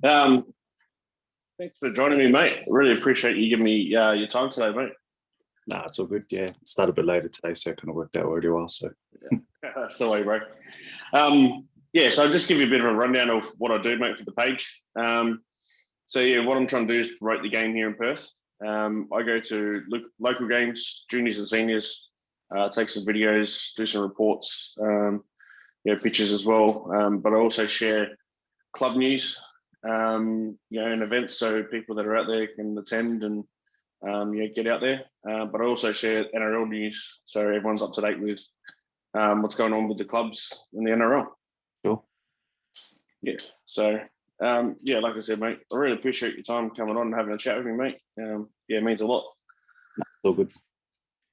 Um, Thanks for joining me, mate. Really appreciate you giving me your time today, mate. Nah, it's all good. Yeah, started a bit later today, so it kind of worked out really well. So That's the way, bro. So I'll just give you a bit of a rundown of what I do, mate, for the page. What I'm trying to do is promote the game here in Perth. I go to local games, juniors and seniors, take some videos, do some reports, pictures as well. But I also share club news, and events, so people that are out there can attend and get out there. But I also share NRL news, so everyone's up to date with what's going on with the clubs in the NRL. Sure. Yeah. So like I said, mate, I really appreciate your time coming on and having a chat with me, mate. It means a lot. It's all good.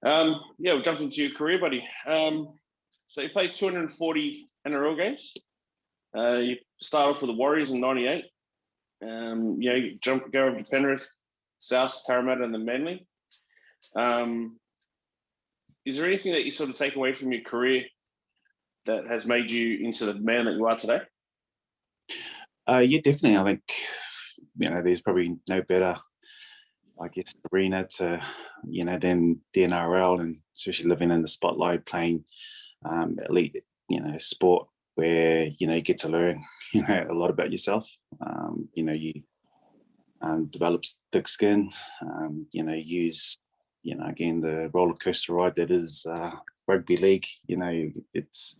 We'll jump into your career, buddy. So you played 240 NRL games. You started off with the Warriors in '98. You go over to Penrith, South, Parramatta, and then Manly. Is there anything that you sort of take away from your career that has made you into the man that you are today? Yeah, definitely. I think there's probably no better, I guess, arena to than the NRL, and especially living in the spotlight, playing elite sport where you get to learn a lot about yourself. You develop thick skin. Use again the roller coaster ride that is rugby league. It's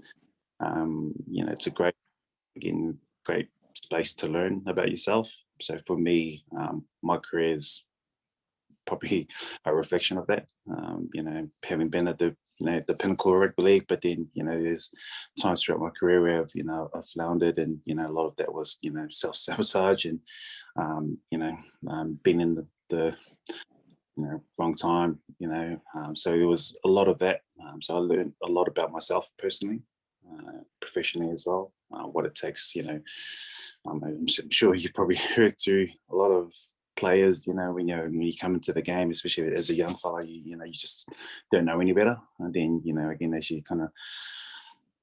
it's a great space to learn about yourself. So for me, my career is probably a reflection of that. Having been at the pinnacle of rugby league, but then there's times throughout my career where I've floundered, and a lot of that was self-sabotage and being in the wrong time. So it was a lot of that. So I learned a lot about myself personally, professionally as well. What it takes. I'm sure you probably heard through a lot of players, when you come into the game, especially as a young fella, you just don't know any better. And then again, as you kind of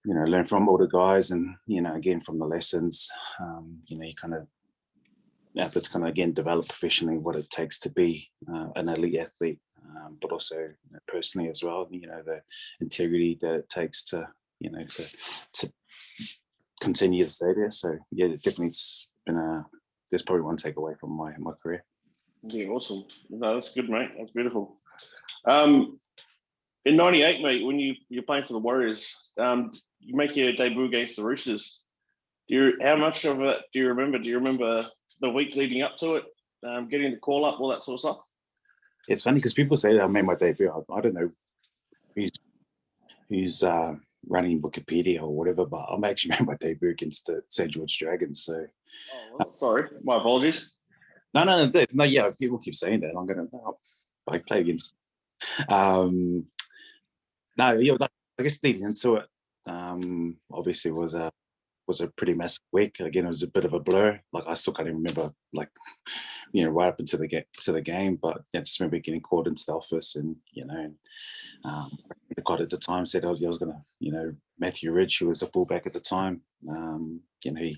learn from older guys, and again from the lessons, you kind of have to kind of again develop professionally what it takes to be an elite athlete, but also personally as well. The integrity that it takes to to continue to stay there. So yeah, definitely it's been there's probably one takeaway from my career. Yeah, awesome. No, that's good, mate. That's beautiful. In '98, mate, when you're playing for the Warriors, you make your debut against the Roosters. How much of it do you remember? Do you remember the week leading up to it, getting the call up, all that sort of stuff? It's funny because people say that I made my debut. I don't know who's running Wikipedia or whatever, but I'm actually made my debut against the St. George Dragons. So, sorry, my apologies. No, it's not. Yeah, people keep saying that. I'm gonna play against. I guess leading into it, obviously was a pretty massive week. Again, it was a bit of a blur. Like I still can't even remember, right up into the game. But I just remember getting called into the office, and the guy at the time said I was gonna, Matthew Ridge, who was the fullback at the time, he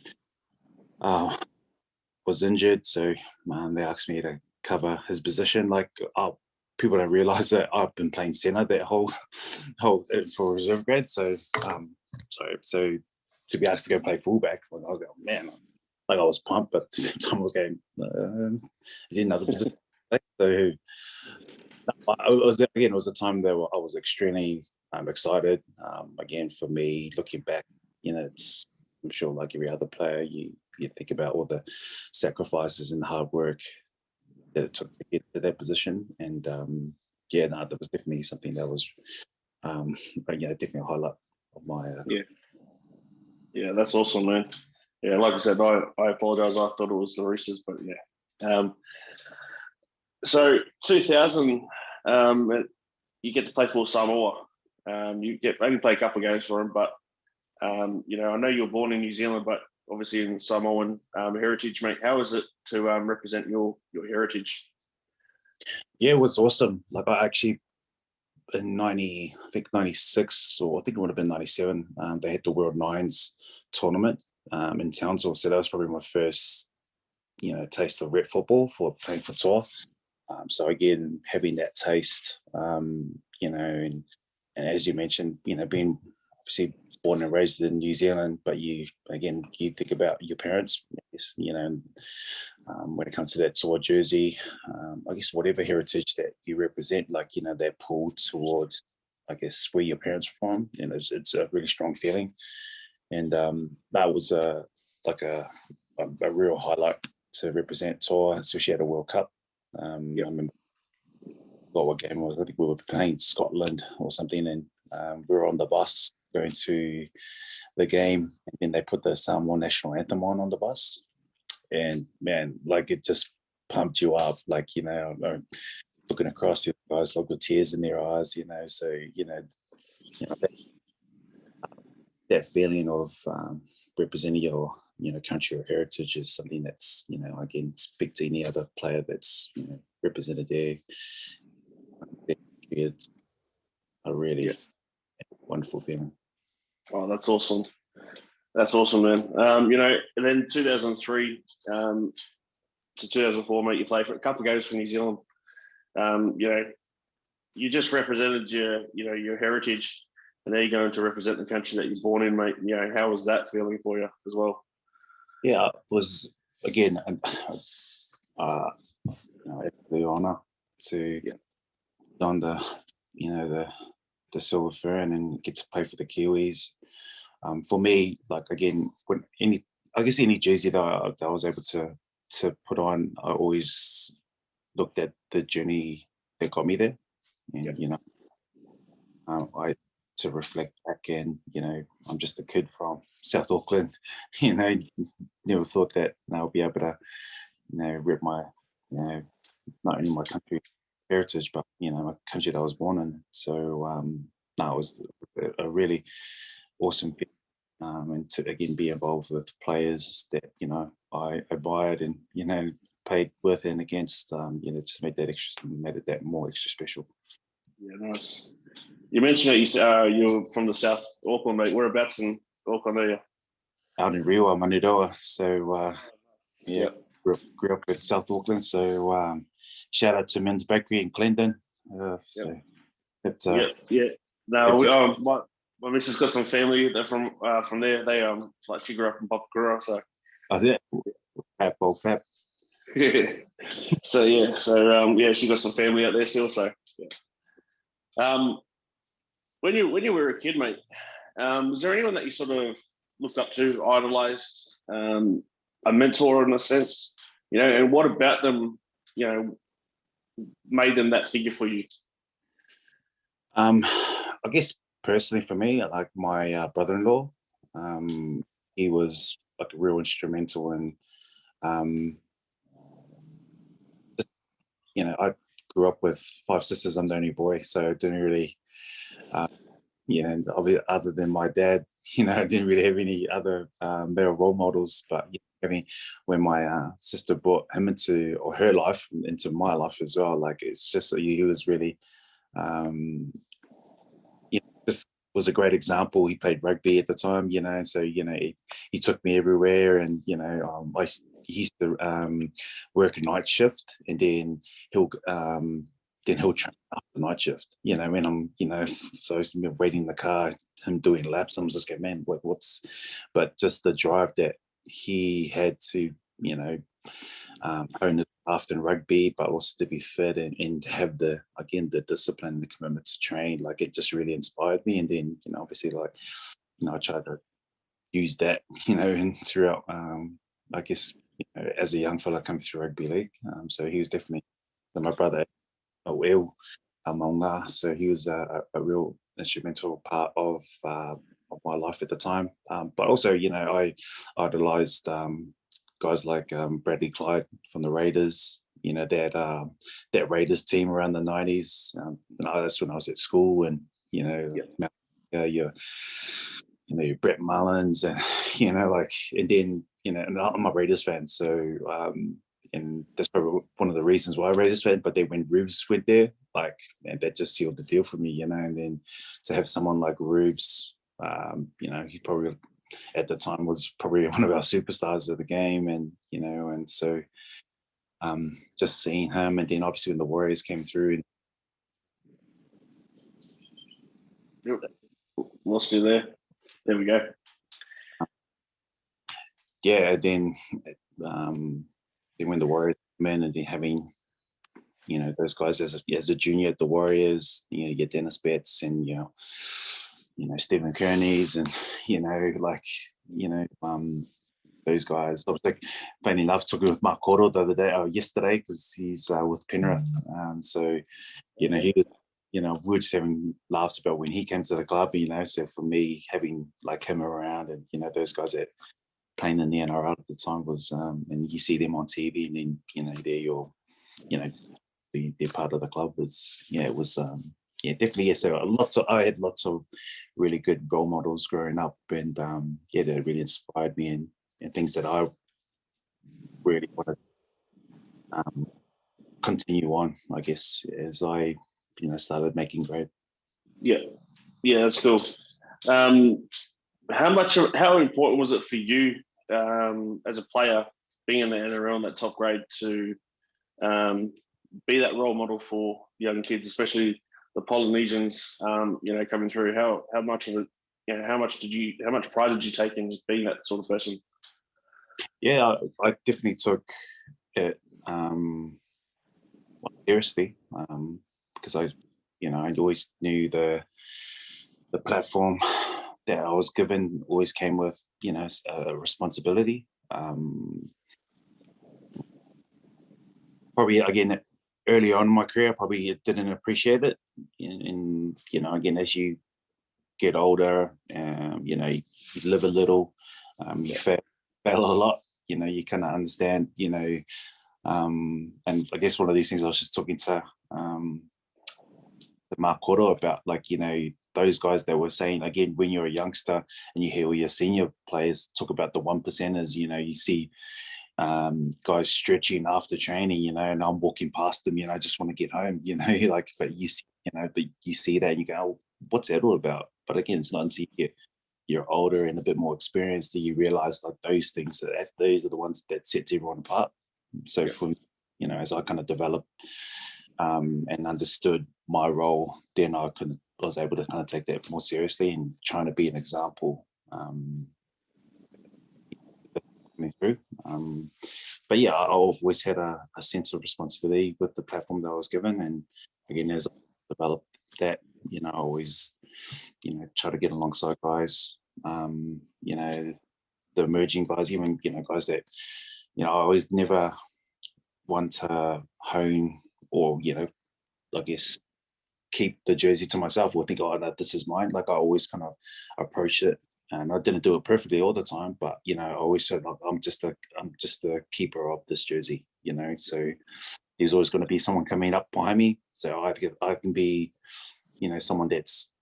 was injured, so they asked me to cover his position. People don't realise that I've been playing centre that whole for reserve grade. So so to be asked to go play fullback, I was going, man, I was pumped, but at the same time I was going, is he another position? So it was a time that I was extremely excited. Again, for me, looking back, I'm sure like every other player, you think about all the sacrifices and hard work that it took to get to that position. And that was definitely something that was definitely a highlight of my Yeah, that's awesome, man. Yeah, like I said, I apologize. I thought it was the Roosters, but yeah. So 2000, you get to play for Samoa. You only play a couple of games for them, but I know you were born in New Zealand, but obviously in Samoan heritage, mate. How is it to represent your heritage? Yeah, it was awesome. Like I actually in 96, or I think it would have been 97, they had the World Nines tournament in Townsville. So that was probably my first taste of rep football for playing for tour. So again, having that taste, and as you mentioned, being obviously born and raised in New Zealand, but you think about your parents, when it comes to that tour jersey, I guess whatever heritage that you represent, they're pulled towards, I guess, where your parents are from, and it's a really strong feeling. And that was a real highlight to represent tour, especially at a World Cup. I remember what game was. I think we were playing Scotland or something, and we were on the bus going to the game, and then they put the Samoa national anthem on the bus, and man, it just pumped you up, looking across the guys, with tears in their eyes, so that feeling of representing your country or heritage is something that's again, speak to any other player that's represented there. It's a really wonderful feeling. Oh, that's awesome. That's awesome, man. And then 2003 to 2004, mate, you played for a couple of games for New Zealand. You just represented your heritage, and now you're going to represent the country that you're born in, mate. How was that feeling for you as well? Yeah, it was, again, the honour to don the silver fern and get to play for the Kiwis. For me, again, any jersey that I was able to put on, I always looked at the journey that got me there, and I to reflect back, and I'm just a kid from South Auckland. Never thought that I'll be able to rep my not only my country heritage, but my country that I was born in. So it was a really awesome thing, and to again be involved with players that I admired and played with and against. Just made it that more extra special. Yeah, nice. You mentioned that you're from the South Auckland, mate. Whereabouts in Auckland are you? Out in Rewa, Manudoa. So grew up with South Auckland. So shout out to Men's Bakery in Clendon. No, my missus got some family. They're from there. They she grew up in Papakura, so. Oh, yeah. Pap. So she got some family out there still. So when you were a kid, mate, was there anyone that you sort of looked up to, idolized, a mentor in a sense, and what about them, made them that figure for you? I guess personally for me, like my brother-in-law, he was like a real instrumental in, I grew up with 5 sisters. I'm the only boy, so I didn't really, other than my dad, I didn't really have any other male role models. But when my sister brought him her life into my life as well, it's just he was really, just was a great example. He played rugby at the time, so he took me everywhere, and he used to work a night shift, and then he'll train after the night shift. When I'm, so I was waiting in the car, him doing laps. I'm just going, man, but just the drive that he had to, hone his craft in rugby, but also to be fit and have the discipline and the commitment to train. It just really inspired me. And then, obviously, I tried to use that, and throughout, I guess, as a young fella coming through rugby league. So he was definitely my brother. So he was a real instrumental part of my life at the time. But also, I idolized guys like Bradley Clyde from the Raiders. That Raiders team around the 90s. That's when I was at school, and your Brett Mullins, and and then and I'm a Raiders fan, so and that's probably one of the reasons why I Raiders fan. But then when Rubes went there, and that just sealed the deal for me, and then to have someone like Rubes, he probably at the time was probably one of our superstars of the game, and and so just seeing him, and then obviously when the Warriors came through. Yep. Lost you there. There we go. Yeah, then when the Warriors came in, and then having, you know, those guys as a junior at the Warriors, you know, you get Dennis Betts and you know Stephen Kearney's, and you know, like, you know, those guys. I was like, funny enough, talking with Mark Cordell the other day, yesterday, because he's with Penrith. So, you know, he, you know, we were just having laughs about when he came to the club, you know. So for me, having like him around, and you know, those guys that playing in the NRL at the time was, and you see them on TV, and then you know they're your, you know, they're part of the club. Was, yeah, it was. Yeah, definitely. Yeah, so I had lots of really good role models growing up, and yeah, they really inspired me, and things that I really want to continue on, I guess, as I, you know, started making grade. Yeah, that's cool. How important was it for you as a player being in the NRL in that top grade to be that role model for young kids, especially the Polynesians, you know, coming through? How much of it, you know, how much pride did you take in being that sort of person? Yeah, I definitely took it seriously, because I, you know, I always knew the platform that I was given always came with, you know, a responsibility. Probably again early on in my career, I probably didn't appreciate it, and you know, again, as you get older, you know, you live a little, you fail a lot, you know, you kind of understand, you know, and I guess one of these things I was just talking to Mark Cordell about, like, you know, those guys that were saying, again, when you're a youngster and you hear all your senior players talk about the 1%ers, you know, you see guys stretching after training, you know, and I'm walking past them, you know, I just want to get home, you know, like, but you see, you know, but you see that and you go, oh, what's that all about? But again, it's not until you're older and a bit more experienced that you realize, like, those things, those are the ones that sets everyone apart. So for me, you know, as I kind of developed and understood my role, then I was able to kind of take that more seriously and trying to be an example through. But yeah, I've always had a sense of responsibility with the platform that I was given, and again, as I developed that, you know, I always, you know, try to get alongside guys, you know, the emerging guys, even, you know, guys that, you know, I always never want to hone or, you know, I guess keep the jersey to myself or think, oh no, this is mine. Like, I always kind of approach it, and I didn't do it perfectly all the time, but you know, I always said, like, I'm just the keeper of this jersey, you know. So there's always going to be someone coming up behind me, so I can be, you know, someone that's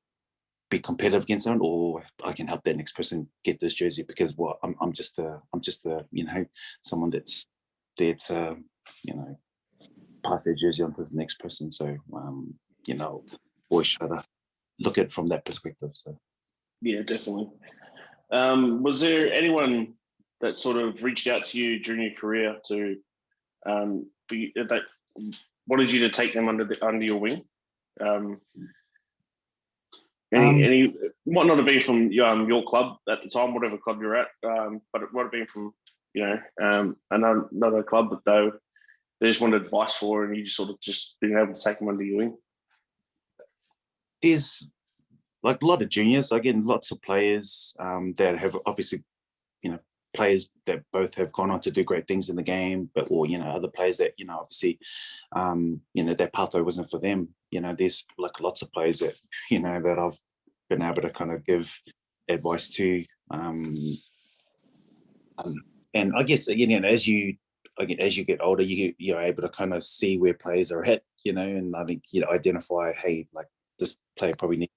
be competitive against someone, or I can help that next person get this jersey, because what I'm just the you know, someone that's there to, you know, pass their jersey on to the next person. So you know, always try to look at it from that perspective. So Yeah, definitely. Was there anyone that sort of reached out to you during your career to that wanted you to take them under your wing? Any might not have been from your club at the time, whatever club you're at, but it might have been from, you know, another club that they just wanted advice for, and you just sort of just being able to take them under your wing. there's like a lot of juniors, again, lots of players that have obviously, you know, players that both have gone on to do great things in the game, but, or, you know, other players that, you know, obviously, you know, their pathway wasn't for them. You know, there's like lots of players that, you know, that I've been able to kind of give advice to. And I guess, you know, as you get older, you're able to kind of see where players are at, you know, and I think, you know, identify, hey, like, this player probably needs,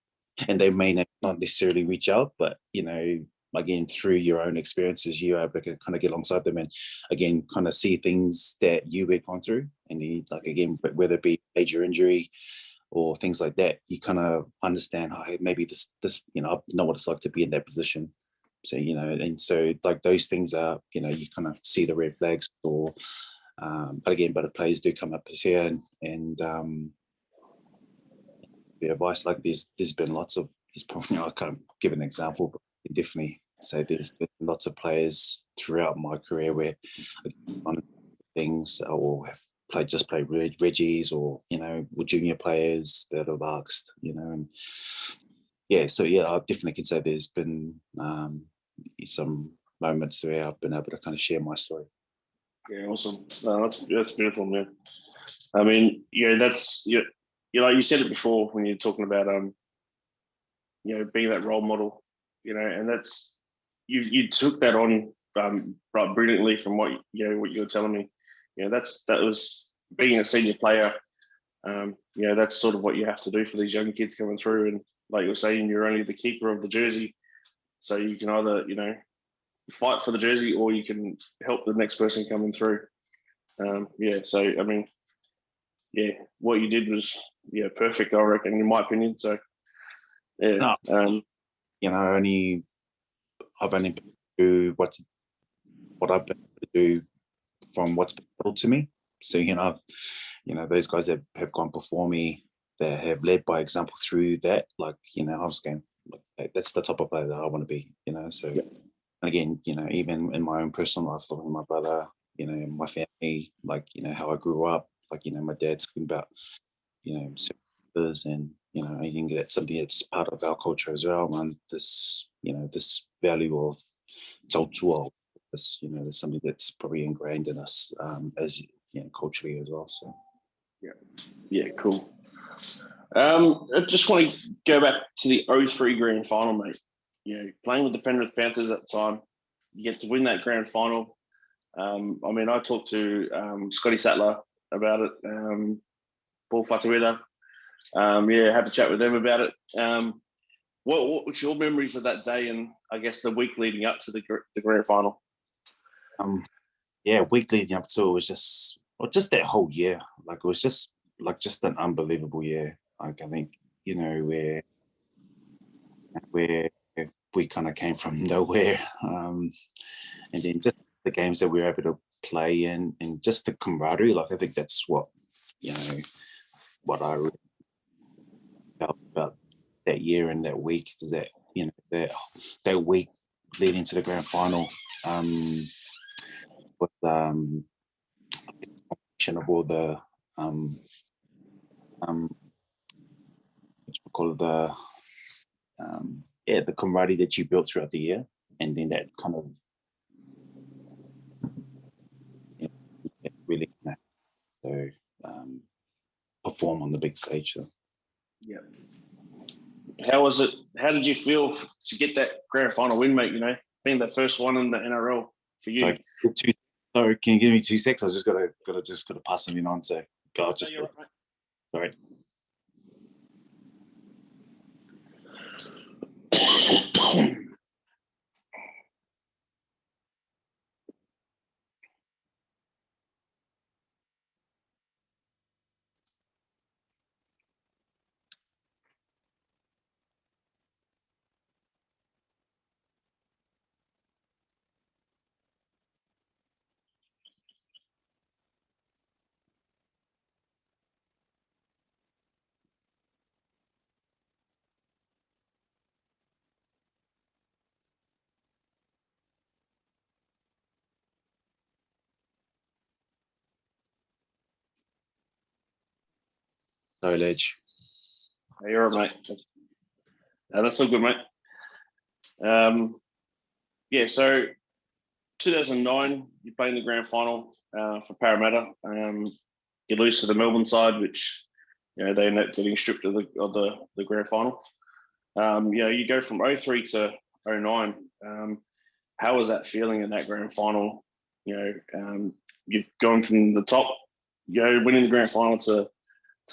and they may not necessarily reach out, but, you know, again, through your own experiences, you're able to kind of get alongside them and again, kind of see things that you had gone through. And then, like, again, but whether it be major injury or things like that, you kind of understand, oh, hey, maybe this, you know, I know what it's like to be in that position. So, and so like those things are, you kind of see the red flags, or but the players do come up this year, and the advice, like there's been lots of, I can't give an example, but I can definitely say there's been lots of players throughout my career where on things, or have played Reggies, or with junior players that have asked, and so I definitely can say there's been some moments where I've been able to kind of share my story. Yeah, awesome. No, that's beautiful, man. I mean, that's like you said it before when you're talking about being that role model, and that's you took that on right brilliantly from what what you were telling me. That was being a senior player. That's sort of what you have to do for these young kids coming through, and like you're saying, you're only the keeper of the jersey, so you can either fight for the jersey, or you can help the next person coming through. So I mean, what you did was perfect, I reckon, in my opinion. So yeah, no, I've only been through what I've been able to do from what's been told to me. So those guys that have gone before me, that have led by example through that, like I was going, like, that's the type of player that I want to be. So and again, even in my own personal life, like my brother, my family, like how I grew up, like my dad's talking about and I think that's something that's part of our culture as well, and this this value of tautua, this there's something that's probably ingrained in us as culturally as well. So cool. I just want to go back to the 03 grand final, mate. Playing with the Penrith Panthers at the time, you get to win that grand final. I mean, I talked to Scotty Sattler about it, Paul Fatueda. Had to chat with them about it. What was your memories of that day, and I guess the week leading up to the grand final? Week leading up to it was just that whole year. Like it was just an unbelievable year. Like I think where we kind of came from nowhere, and then just the games that we were able to play in, and just the camaraderie. Like I think that's what what I really felt about that year and that week, is that that week leading to the grand final, with of all the what you call the camaraderie that you built throughout the year, and then that kind of really perform on the big stage. So. Yeah. How was it? How did you feel to get that grand final win, mate? Being the first one in the NRL for you. Sorry, can you give me 2 seconds? I just gotta pass something on. So, God, just sorry. Sorry, Ledge. You're right, mate. That's all good, mate. So 2009, you play in the grand final for Parramatta. You lose to the Melbourne side, which they end up getting stripped of the grand final. You go from 03 to 09. How was that feeling in that grand final? You've gone from the top, winning the grand final to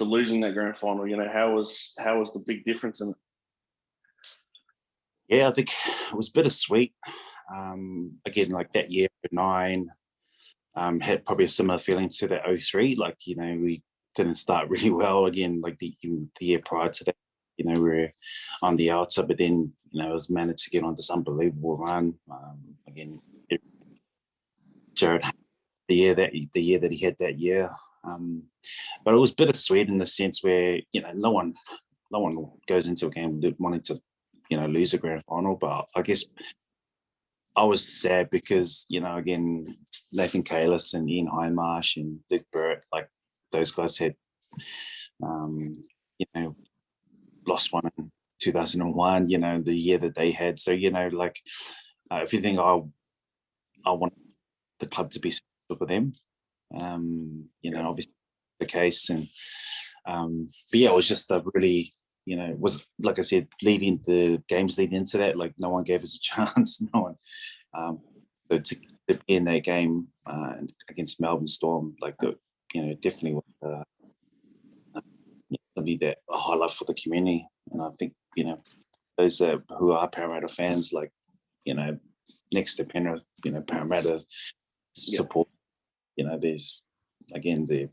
losing that grand final. How was the big difference in it? Yeah, I think it was bittersweet. Again, like that year 9 had probably a similar feeling to that 03. Like we didn't start really well. Again, like the year prior to that, we were on the outside, but then, it was managed to get on this unbelievable run. Again, Jared, the year that he had that year. But it was bittersweet in the sense where, no one goes into a game wanting to, lose a grand final. But I guess I was sad because, again, Nathan Kalis and Ian Hindmarsh and Luke Burrett, like those guys had, lost one in 2001, the year that they had. So, if you think I want the club to be successful for them, obviously the case. And, but yeah, it was just a really, it was, like I said, the games leading into that, like no one gave us a chance. No one. So to be in that game against Melbourne Storm, like, definitely was something that a highlight for the community. And I think, those who are Parramatta fans, like, next to Penrith, Parramatta support, there's, again, they're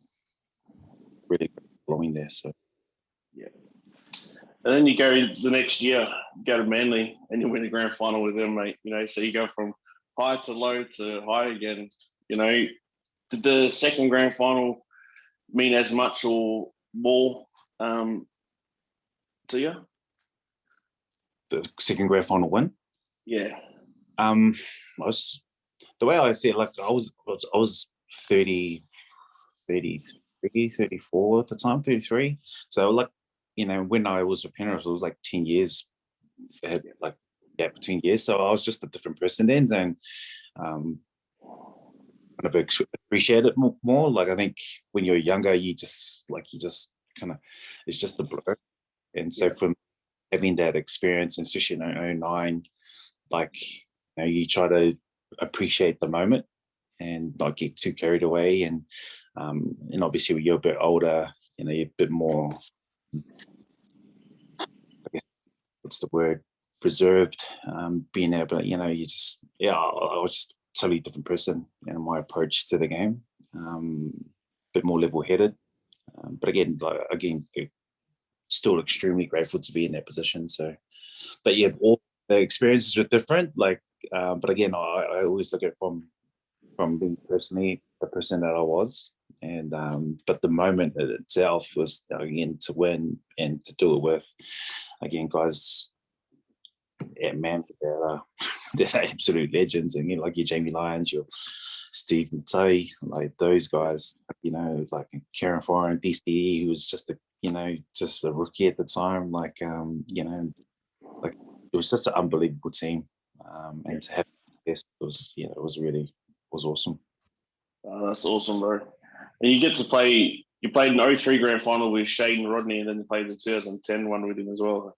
really following there. So, yeah. And then you go the next year, go to Manly, and you win a grand final with them, mate. So you go from high to low to high again. Did the second grand final mean as much or more to you? The second grand final win? Yeah. The way I see it, like I was 30, 33, 34 at the time, 33. So like, when I was with Penrith, it was like 10 years, had like gap between years. So I was just a different person then, and kind of appreciate it more. Like I think when you're younger, you just kind of, it's just the blur. And so from having that experience, and especially in 09, like, you try to appreciate the moment and not get too carried away. And obviously when you're a bit older, you're a bit more, I guess, what's the word, preserved, being able to, you just, I was just a totally different person, my approach to the game, a bit more level-headed. But again, still extremely grateful to be in that position. So, but yeah, all the experiences were different. Like, but again, I always look at it from being personally the person that I was, and but the moment itself was, again, to win and to do it with, again, guys at Man, they're absolute legends, and like your Jamie Lyons, your Steve Matai, like those guys, like Kieran Foran, DCE, who was just a rookie at the time, like like it was just an unbelievable team, and to have this was was awesome. Oh, that's awesome, bro. And you get to play. You played an 03 grand final with Shaden Rodney, and then you played the 2010 one with him as well.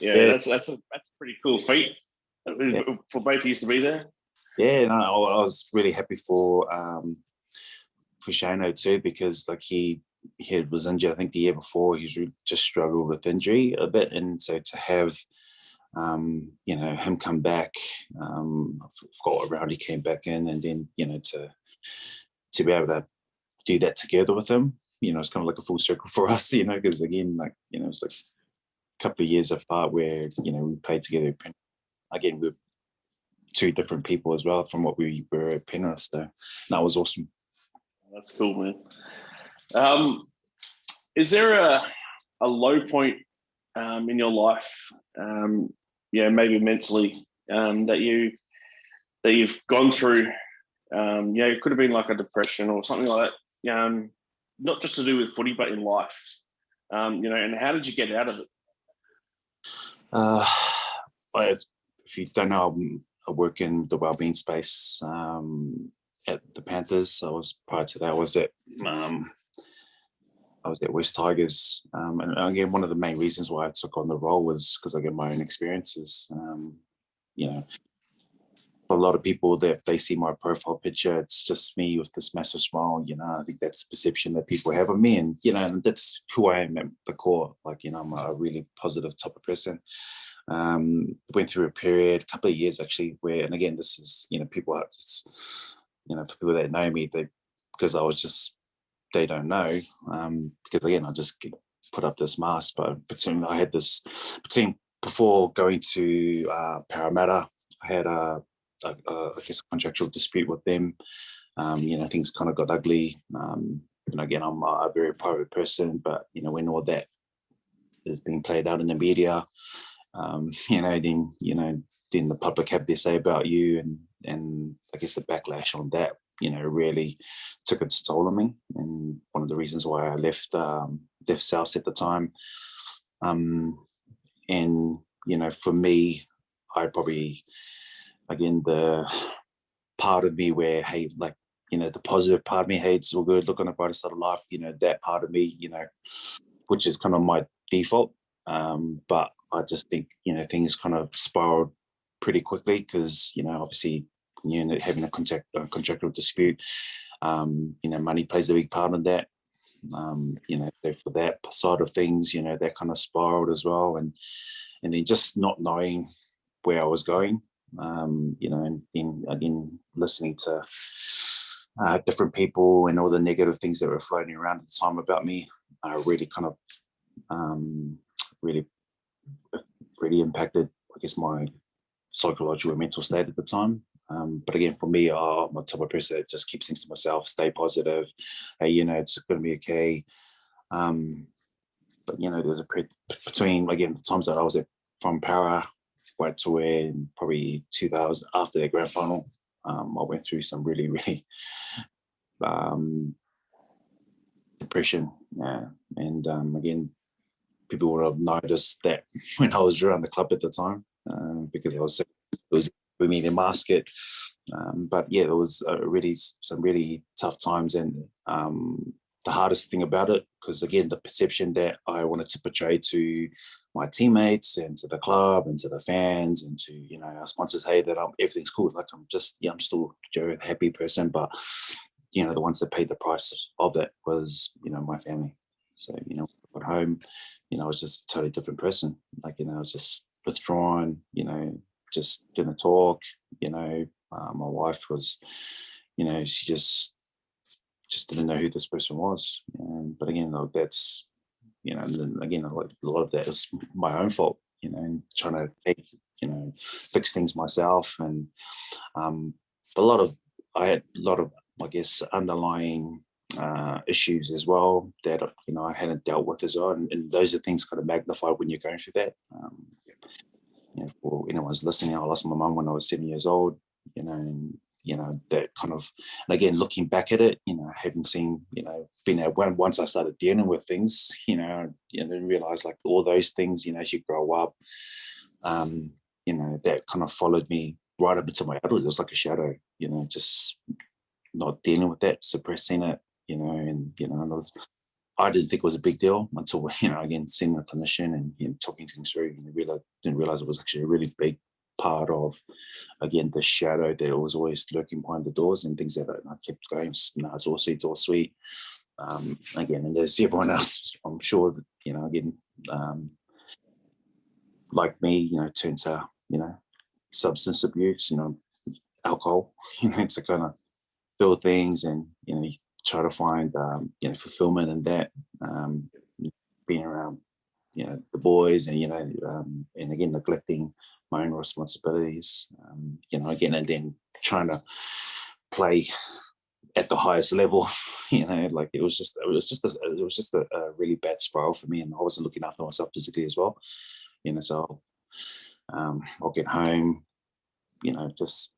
Yeah, that's a pretty cool feat for both of you to be there. Yeah, no, I was really happy for Shano too, because like he was injured, I think the year before. He's really just struggled with injury a bit, and so to have him come back, I forgot what round he came back in, and then to be able to do that together with him, it's kind of like a full circle for us, because again, like, it's like a couple of years apart where we played together. Again, we're two different people as well from what we were at Penrith, so that was awesome. That's cool, man. Is there a low point in your life, maybe mentally, that you've gone through? It could have been like a depression or something like that. Not just to do with footy, but in life. And how did you get out of it? If you don't know, I work in the wellbeing space at the Panthers. Prior to that, I was at West Tigers, and again, one of the main reasons why I took on the role was because I get my own experiences. For a lot of people, that if they see my profile picture, it's just me with this massive smile. I think that's the perception that people have of me, and and that's who I am at the core. Like, I'm a really positive type of person. Went through a period, a couple of years actually, where, and again, this is, people are, for people that know me, because I was just, they don't know, because again, I just put up this mask. But between I had this before going to Parramatta, I had I guess a contractual dispute with them. Things kind of got ugly. Again, I'm a very private person, but when all that is being played out in the media, then the public have their say about you, and I guess the backlash on that, really took its toll on me. And one of the reasons why I left South at the time. And for me, I probably, again, the part of me where, hey, like, the positive part of me, hey, it's all good, look on the brighter side of life, that part of me, which is kind of my default. But I just think, things kind of spiraled pretty quickly because, obviously, having a contractual dispute, money plays a big part in that. So for that side of things, that kind of spiraled as well. And then just not knowing where I was going, and again, listening to different people and all the negative things that were floating around at the time about me, really kind of really impacted, I guess, my psychological and mental state at the time. But again, for me, I'm a type of person that just keeps things to myself, stay positive. Hey, it's going to be okay. But there's a between, again, the times that I was from Para right to where probably 2000, after the grand final, I went through some really, really depression. Yeah. And again, people would have noticed that when I was around the club at the time, because it was with me in the basket. But yeah, there was some really tough times, and the hardest thing about it, because again, the perception that I wanted to portray to my teammates and to the club and to the fans and to our sponsors, hey, that everything's cool. Like I'm still Joe, a happy person, but the ones that paid the price of it was my family. So at home, I was just a totally different person. Like I was just withdrawn. Just didn't talk. My wife was, she just didn't know who this person was. But again, that's, and then again, a lot of that is my own fault. Trying to take, fix things myself, and I had a lot of, I guess, underlying issues as well that I hadn't dealt with as well, and those are things kind of magnified when you're going through that. For anyone's listening, I lost my mum when I was 7 years old, and that kind of, and again, looking back at it, having seen, been there once I started dealing with things, and then realize like all those things, as you grow up, that kind of followed me right up into my adulthood. It was like a shadow, just not dealing with that, suppressing it, and I didn't think it was a big deal until, again, seeing a clinician and talking things through, didn't realize it was actually a really big part of, again, the shadow that was always lurking behind the doors and things that I kept going, no, it's all sweet, it's all sweet. Again, and there's everyone else, I'm sure that, again, like me, turn to, substance abuse, alcohol, to kind of fill things and, try to find, fulfillment in that, being around, the boys and, and again, neglecting my own responsibilities, again, and then trying to play at the highest level, like it was just a really bad spiral for me, and I wasn't looking after myself physically as well, so I'll get home, just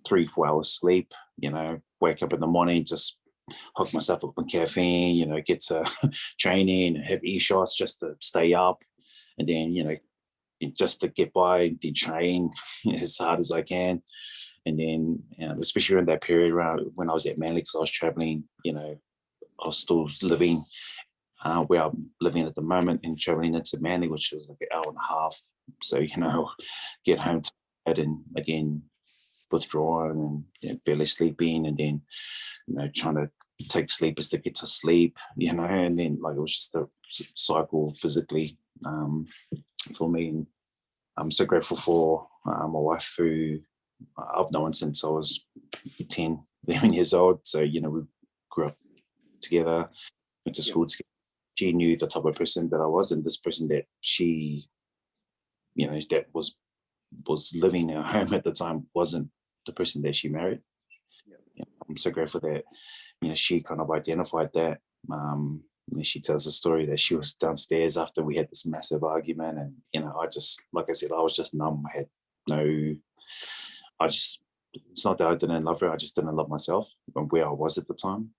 3-4 hours sleep, wake up in the morning, just hook myself up on caffeine, get to training and have e-shots just to stay up, and then, just to get by, then train as hard as I can. And then, especially in that period around when I was at Manly, because I was traveling, I was still living where I'm living at the moment and traveling into Manly, which was like an hour and a half. So, get home to bed and again, withdrawn and barely sleeping, and then, trying to take sleepers to get to sleep, and then like it was just a cycle physically for me. And I'm so grateful for my wife, who I've known since I was 10, 11 years old. So, we grew up together. went to school together. She knew the type of person that I was, and this person that she, that was living in her home at the time wasn't the person that she married. I'm so grateful that she kind of identified that. She tells a story that she was downstairs after we had this massive argument, and I just, like I said, I was just numb. I had it's not that I didn't love her, I just didn't love myself and where I was at the time.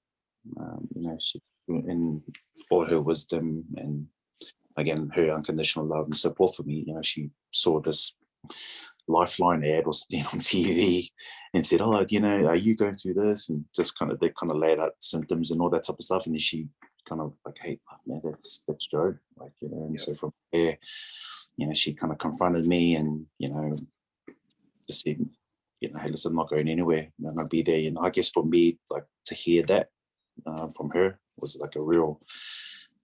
She, in all her wisdom and again her unconditional love and support for me, she saw this Lifeline ad or something on TV and said, "Oh, are you going through this?" And just they laid out symptoms and all that type of stuff. And then she kind of like, "Hey, man, that's Joe," And so from there, she kind of confronted me and just said, "Hey, listen, I'm not going anywhere. I'm gonna be there." I guess for me, like to hear that from her was like a real,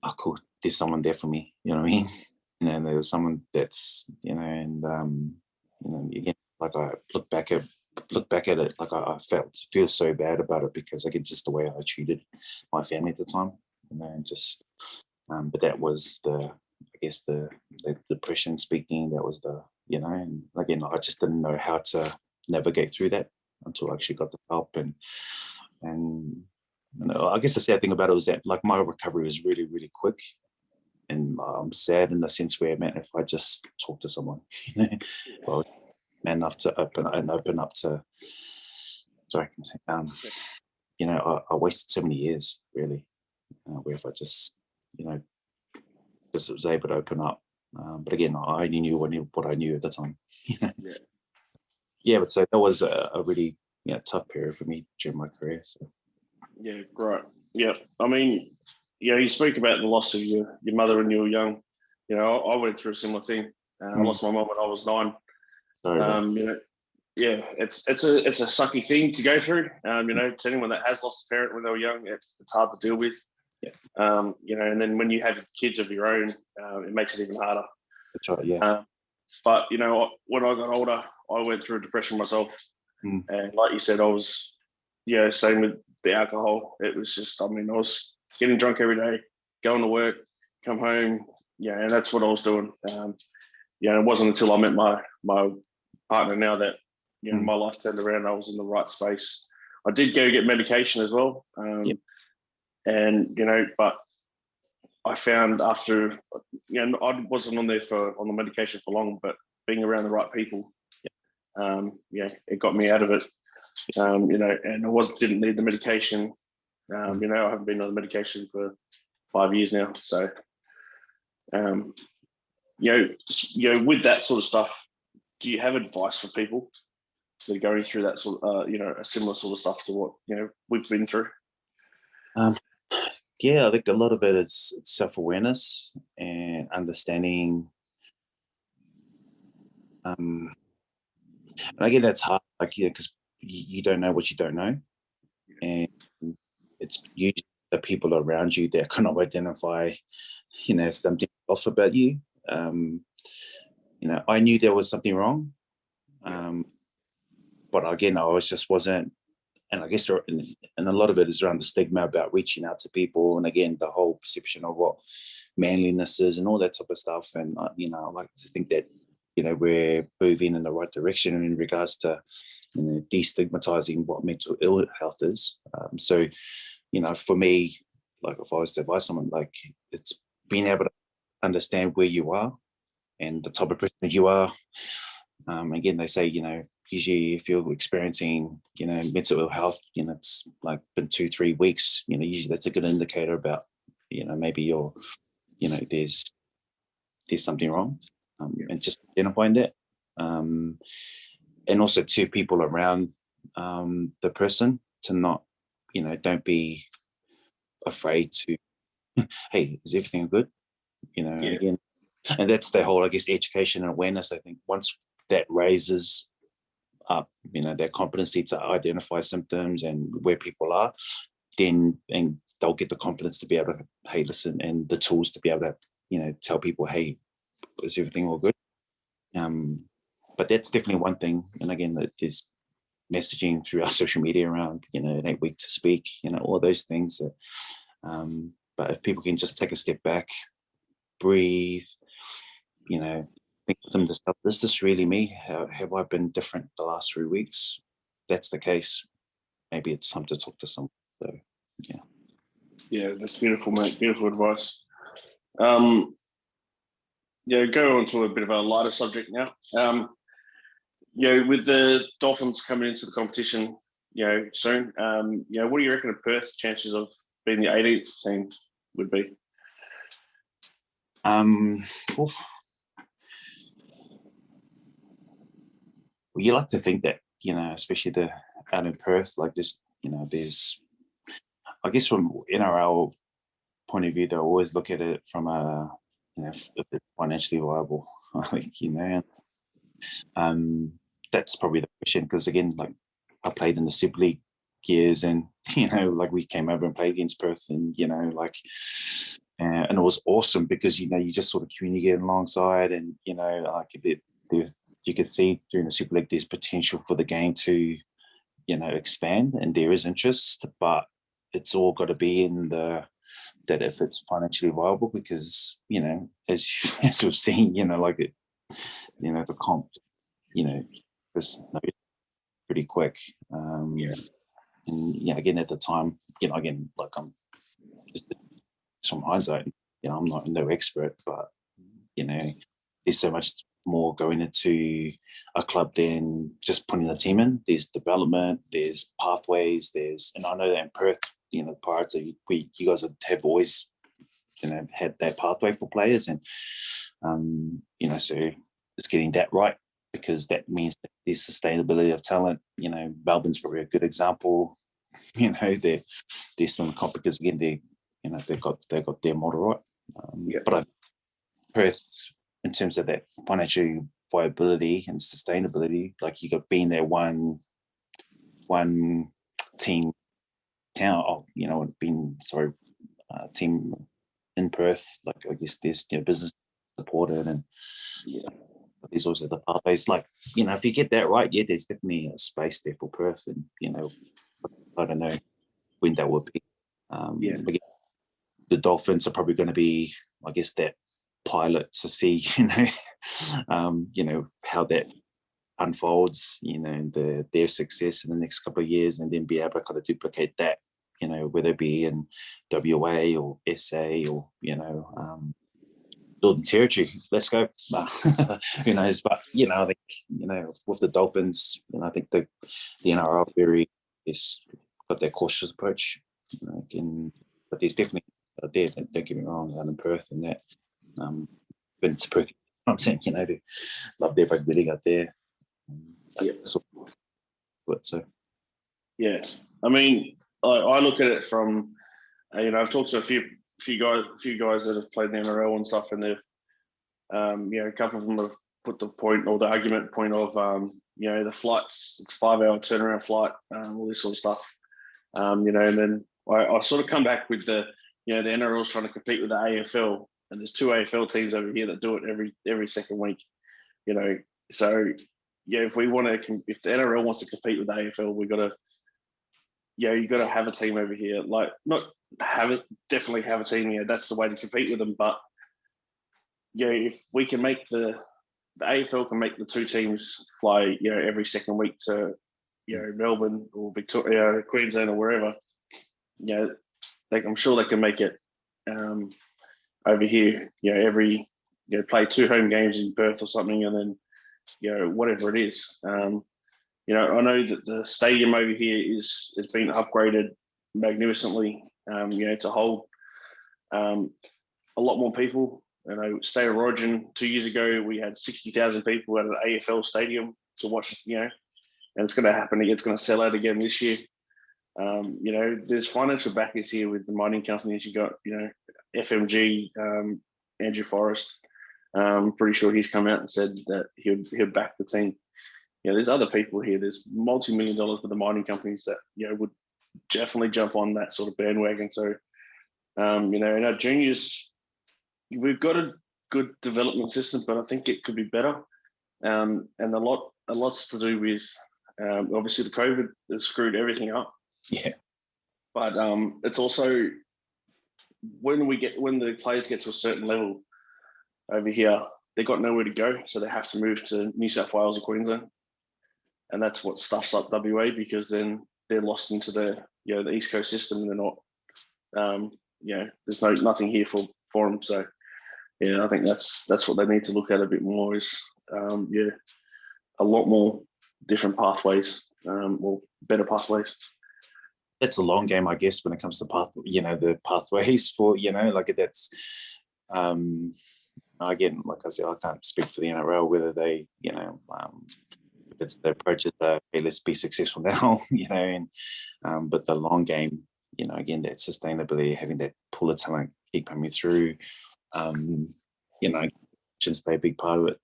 "Oh, cool, there's someone there for me." You know what I mean? And there's someone that's and again, like I look back at it, like I feel so bad about it because again, just the way I treated my family at the time, and just but that was the depression speaking. That was the and again, I just didn't know how to navigate through that until I actually got the help. And I guess the sad thing about it was that like my recovery was really, really quick. And I'm sad in the sense where, man, if I just talk to someone, well, man enough to open up to, sorry, I can say, I wasted so many years, really, where if I just, just was able to open up. But again, I only knew what I knew at the time. But so that was a really tough period for me during my career. So. Yeah, great. Yeah, I mean, you speak about the loss of your mother when you were young. I went through a similar thing. I lost my mum when I was 9. Sorry, it's a sucky thing to go through. To anyone that has lost a parent when they were young, it's hard to deal with. Yeah. And then when you have kids of your own, it makes it even harder. That's right. Yeah. But when I got older, I went through depression myself, and like you said, I was, same with the alcohol. It was just, I was getting drunk every day, going to work, come home, and that's what I was doing. It wasn't until I met my partner now that my life turned around. I was in the right space. I did go get medication as well, and but I found after I wasn't on the medication for long, but being around the right people, it got me out of it. And I didn't need the medication. I haven't been on the medication for 5 years now. So, with that sort of stuff, do you have advice for people that are going through that sort of, a similar sort of stuff to what we've been through? I think a lot of it is self-awareness and understanding. And again, that's hard, because you don't know what you don't know, and it's usually the people around you that kind of identify, if something off about you. I knew there was something wrong, but again, I just wasn't. And I guess and a lot of it is around the stigma about reaching out to people, and again, the whole perception of what manliness is and all that type of stuff. And I like to think that we're moving in the right direction in regards to destigmatizing what mental ill health is. So for me, like if I was to advise someone, like it's being able to understand where you are and the type of person that you are. Again, they say, usually if you're experiencing, mental ill health, it's like been 2-3 weeks, usually that's a good indicator about, maybe you're, there's something wrong, and just identifying that. And also to people around the person to not, don't be afraid to, hey, is everything good? Again, and that's the whole, I guess, education and awareness. I think once that raises up, their competency to identify symptoms and where people are, then and they'll get the confidence to be able to, hey, listen, and the tools to be able to, tell people, hey, is everything all good? But that's definitely one thing. And again, that is messaging through our social media around, it ain't weak to speak, all those things that, But if people can just take a step back, breathe, think to themselves, is this really me? Have I been different the last 3 weeks? If that's the case, maybe it's time to talk to someone. So, yeah. Yeah, that's beautiful, mate. Beautiful advice. Go on to a bit of a lighter subject now. With the Dolphins coming into the competition, soon, what do you reckon of Perth's chances of being the 18th team would be? Well, you like to think that, especially out in Perth, like this, there's, I guess from NRL point of view, they always look at it from a, if it's financially viable. That's probably the question, because again, like I played in the Super League years, and like we came over and played against Perth, and and it was awesome because you just sort of communicated alongside, and like you could see during the Super League there's potential for the game to expand, and there is interest, but it's all got to be in that if it's financially viable, because as we've seen, like it, the comp, is pretty quick. And again at the time, again, like I'm just from hindsight, I'm not no expert, but there's so much more going into a club than just putting a team in. There's development, there's pathways, and I know that in Perth, prior to you guys have always had that pathway for players, and so it's getting that right, because that means that there's sustainability of talent. Melbourne's probably a good example. They're still in the comp because again they've got their model right. But Perth, in terms of that financial viability and sustainability, like you got being there one team town, team in Perth, like I guess there's business supported, and there's also the pathways. Like if you get that right, there's definitely a space there for Perth, and I don't know when that would be. Again, the Dolphins are probably going to be, I guess, that pilot to see how that unfolds, their success in the next couple of years, and then be able to kind of duplicate that, whether it be in WA or SA or Northern Territory. Let's go. Who knows? But I think with the Dolphins, I think the NRL very is got that cautious approach. But there's definitely there. Don't get me wrong, out in Perth and that. Been to Perth. I'm saying they love their rugby league out there. So I mean, I look at it from I've talked to a few guys that have played in the NRL and stuff, and they've a couple of them have put the point or the argument point of the flights, it's 5-hour turnaround flight, all this sort of stuff, and then I sort of come back with the the NRL's trying to compete with the AFL, and there's 2 AFL teams over here that do it every second week, so if we want to, if the NRL wants to compete with the AFL, we got to you got to have a team over here, like not have it, definitely have a team. That's the way to compete with them. But if we can make the AFL can make the 2 teams fly, every second week to Melbourne or Victoria, Queensland or wherever, I'm sure they can make it over here. Every play 2 home games in Perth or something, and then whatever it is. I know that the stadium over here has been upgraded magnificently, to hold a lot more people. State of Origin 2 years ago, we had 60,000 people at an AFL stadium to watch, and it's going to happen. It's going to sell out again this year. There's financial backers here with the mining companies. You got, FMG, Andrew Forrest. I'm pretty sure he's come out and said that he'll back the team. There's other people here. There's multi-million dollars for the mining companies that would definitely jump on that sort of bandwagon. So, in our juniors, we've got a good development system, but I think it could be better. And a lot's to do with obviously the COVID has screwed everything up. Yeah. But it's also when the players get to a certain level over here, they've got nowhere to go, so they have to move to New South Wales or Queensland, and that's what stuffs up WA, because then they're lost into the the East Coast system, and they're not. There's nothing here for them. So yeah, I think that's what they need to look at a bit more. Is a lot more different pathways, or better pathways. That's a long game, I guess, when it comes to the pathways for like that's. Again, like I said, I can't speak for the NRL whether they it's the approaches that hey, let's be successful now, and but the long game, again, that sustainability, having that pool of talent keep coming through, just play a big part of it,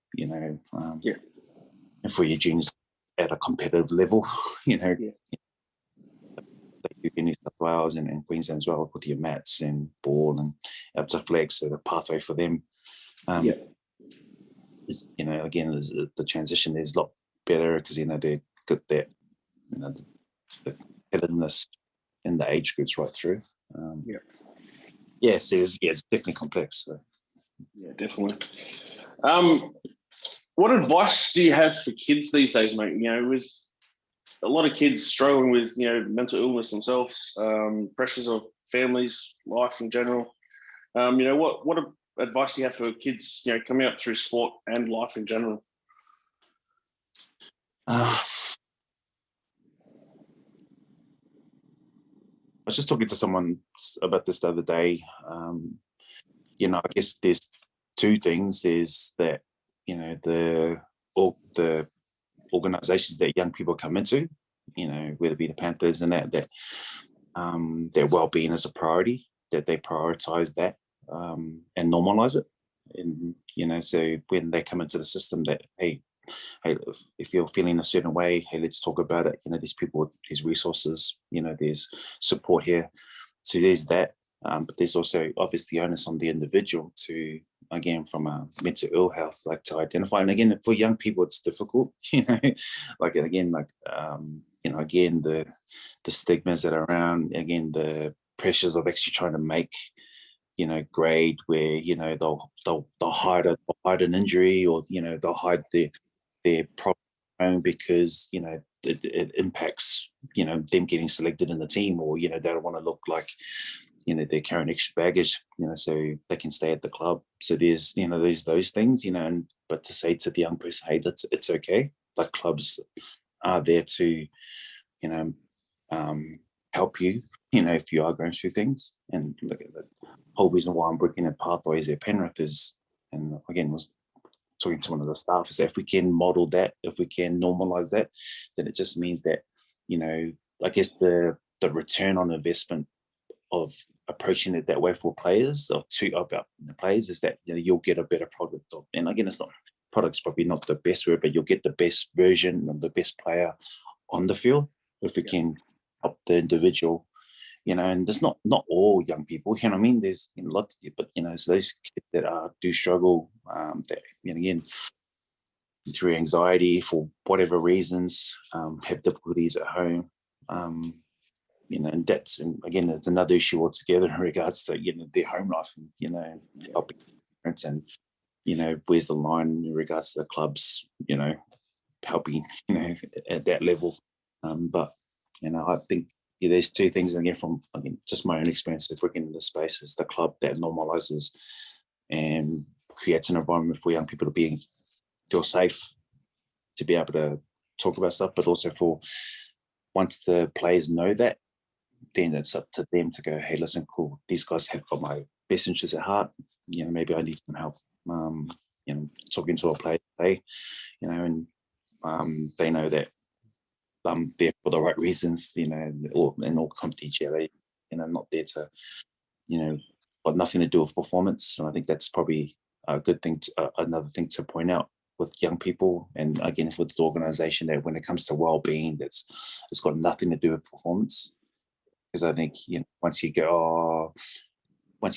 and for your juniors at a competitive level, in New South Wales and Queensland as well, with your mats and ball and up to flex, so the pathway for them. Is, again, the transition is a lot better because they've got that the competitiveness in the age groups right through. So it's definitely complex. So. Yeah, definitely. What advice do you have for kids these days, mate? With a lot of kids struggling with mental illness themselves, pressures of families, life in general. What advice do you have for kids, coming up through sport and life in general? I was just talking to someone about this the other day. I guess there's two things. There's that, the organizations that young people come into, whether it be the Panthers and that their well-being is a priority, that they prioritize that and normalize it. And, so when they come into the system that, hey, if you're feeling a certain way, hey, let's talk about it. There's people, there's resources, there's support here. So there's that. But there's also obviously onus on the individual to, again, from a mental ill health, like to identify. And again, for young people, it's difficult, again, the stigmas that are around, again, the pressures of actually trying to make, grade where, they'll hide an injury, or, they'll hide their problem because, it impacts, them getting selected in the team, or, they don't want to look like, they're carrying extra baggage, so they can stay at the club. So there's those things, and but to say to the young person, hey, it's okay. Like, clubs are there to, help you, if you are going through things. And look at the whole reason why I'm working at Pathways at Penrith is, and again, was talking to one of the staff, is that if we can model that, if we can normalize that, then it just means that, I guess the return on investment of approaching it that way for players, or about players, is that you'll get a better product of, and again, it's not product's probably not the best word, but you'll get the best version of the best player on the field if we can help the individual, and there's not all young people, I mean, there's a lot, but it's those kids that do struggle, that again, through anxiety for whatever reasons, have difficulties at home, and that's, and again, it's another issue altogether in regards to their home life, and helping parents, and where's the line in regards to the clubs, helping at that level, but I think there's two things, again, from just my own experience of working in this space, is the club that normalizes and creates an environment for young people to feel safe, to be able to talk about stuff, but also for, once the players know that, then it's up to them to go, hey, listen, cool, these guys have got my best interests at heart, maybe I need some help, talking to a player today, and they know that I'm there for the right reasons, or in all confidentiality, not there to, got nothing to do with performance. And I think that's probably a good thing, another thing to point out with young people, and again, with the organization, that when it comes to well-being, it's got nothing to do with performance. Because I think, once you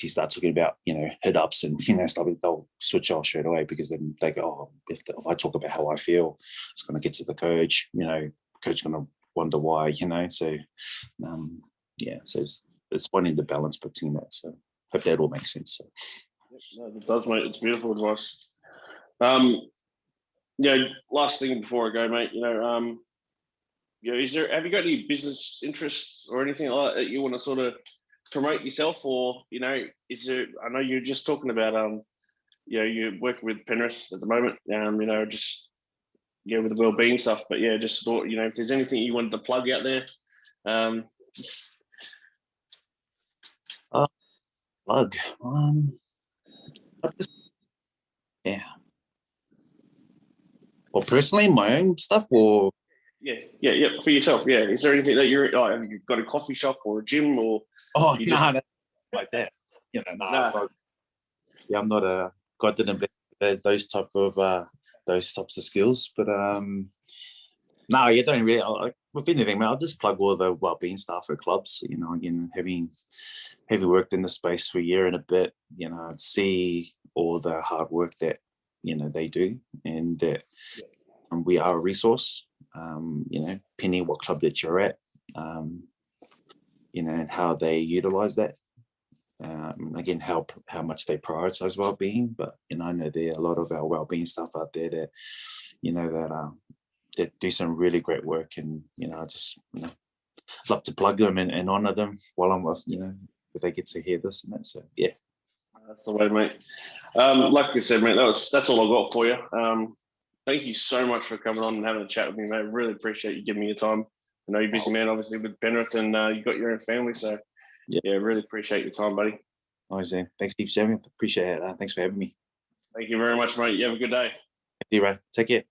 start talking about, hit ups and, stuff, they'll switch off straight away, because then they go, oh, if I talk about how I feel, it's going to get to the coach, coach going to wonder why, so, so it's finding the balance between that. So, hope that all makes sense. So. No, it does, mate. It's beautiful advice. Last thing before I go, mate. Have you got any business interests or anything like that you want to sort of promote yourself, or is there? I know you're just talking about you're working with Penrith at the moment. Just with the wellbeing stuff. But just thought if there's anything you wanted to plug out there, just plug. Yeah. Well, personally, my own stuff, or for yourself. Yeah, is there anything that have you got a coffee shop or a gym, or no, like that? Nah. Yeah, I'm not a God didn't bless those types of skills, but no, you don't really. With anything, man, I'll just plug all the wellbeing staff at clubs. Again, having worked in the space for a year and a bit, I'd see all the hard work that they do, and that we are a resource. Depending what club that you're at, and how they utilize that. Again, how much they prioritize well-being, but I know there are a lot of our well-being staff out there that that do some really great work, and I just love to plug them and honor them while I'm with if they get to hear this and that. So yeah, that's the way, mate. Like you said, mate, that's all I got for you. Thank you so much for coming on and having a chat with me, mate. I really appreciate you giving me your time. I know you're a busy man, obviously, with Penrith, and you got your own family, so really appreciate your time, buddy. Always, thanks, Steve. Appreciate it. Thanks for having me. Thank you very much, mate. You have a good day. See you, Brad. Take care.